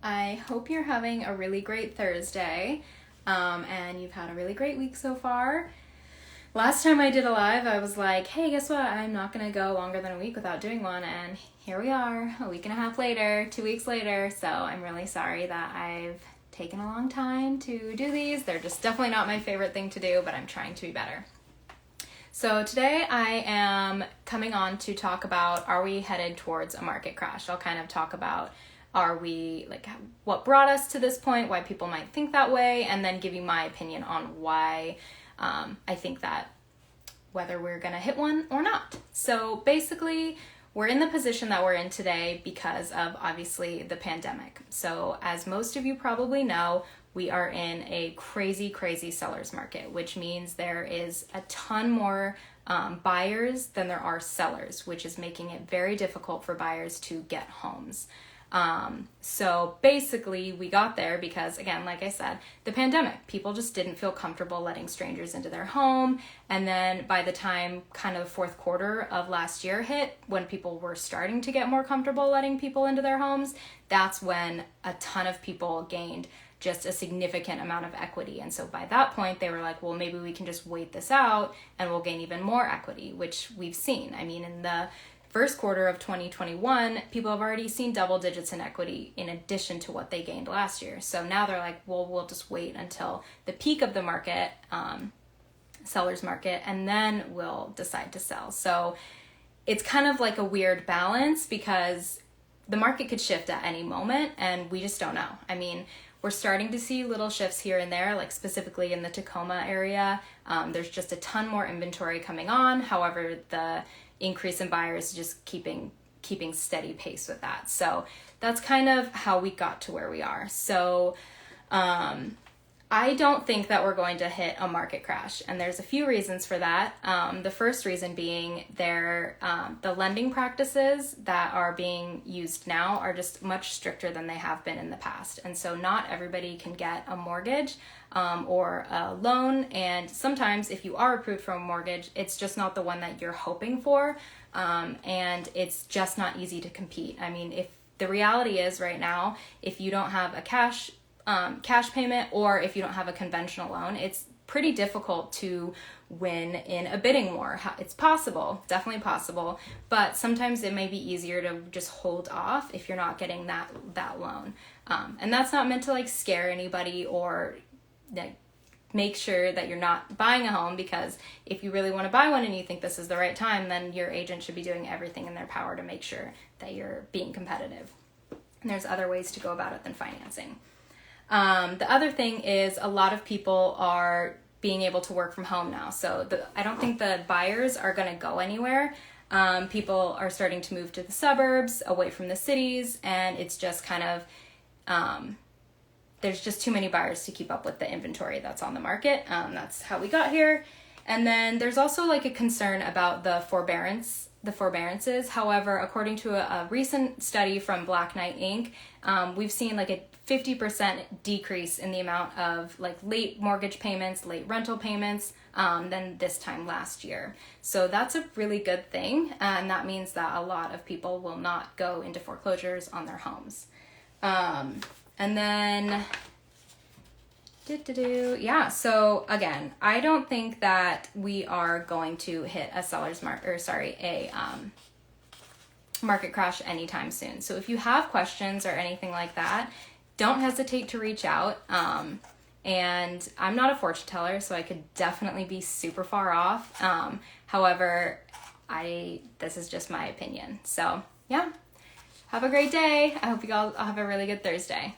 I hope you're having a really great Thursday, and you've had a really great week so far. Last time I did a live, I was like, hey, guess what? I'm not going to go longer than a week without doing one, and here we are, a week and a half later, 2 weeks later, so I'm really sorry that I've taken a long time to do these. They're just definitely not my favorite thing to do, but I'm trying to be better. So today I am coming on to talk about, are we headed towards a market crash? I'll kind of talk about, what brought us to this point, why people might think that way, and then give you my opinion on why I think that whether we're going to hit one or not. So basically, we're in the position that we're in today because of obviously the pandemic. So as most of you probably know, we are in a crazy, crazy seller's market, which means there is a ton more buyers than there are sellers, which is making it very difficult for buyers to get homes. So basically we got there because, again, like I said, the pandemic, people just didn't feel comfortable letting strangers into their home. And then by the time kind of the fourth quarter of last year hit, when people were starting to get more comfortable letting people into their homes, that's when a ton of people gained just a significant amount of equity. And so by that point, they were like, well, maybe we can just wait this out and we'll gain even more equity, which we've seen. I mean, in the first quarter of 2021, people have already seen double digits in equity in addition to what they gained last year. So now they're like, well, we'll just wait until the peak of the market, seller's market, and then we'll decide to sell. So it's kind of like a weird balance because the market could shift at any moment and we just don't know. I mean, we're starting to see little shifts here and there, like specifically in the Tacoma area. There's just a ton more inventory coming on. However, the increase in buyers just keeping steady pace with that. So that's kind of how we got to where we are. So I don't think that we're going to hit a market crash, and there's a few reasons for that. The first reason being the lending practices that are being used now are just much stricter than they have been in the past, and so not everybody can get a mortgage or a loan, and sometimes if you are approved for a mortgage, it's just not the one that you're hoping for, and it's just not easy to compete. I mean, if the reality is right now, if you don't have a cash payment, or if you don't have a conventional loan, it's pretty difficult to win in a bidding war. It's possible, definitely possible, but sometimes it may be easier to just hold off if you're not getting that loan. And that's not meant to like scare anybody or make sure that you're not buying a home, because if you really want to buy one and you think this is the right time, then your agent should be doing everything in their power to make sure that you're being competitive. And there's other ways to go about it than financing. The other thing is a lot of people are being able to work from home now. So I don't think the buyers are going to go anywhere. People are starting to move to the suburbs, away from the cities, and it's just kind of, there's just too many buyers to keep up with the inventory that's on the market. That's how we got here. And then there's also like a concern about the forbearances. However, according to a recent study from Black Knight Inc., we've seen like a 50% decrease in the amount of like late mortgage payments, late rental payments than this time last year. So that's a really good thing. And that means that a lot of people will not go into foreclosures on their homes. And then so again, I don't think that we are going to hit a market crash anytime soon. So if you have questions or anything like that, don't hesitate to reach out. And I'm not a fortune teller, so I could definitely be super far off. However, this is just my opinion. So yeah, have a great day. I hope you all have a really good Thursday.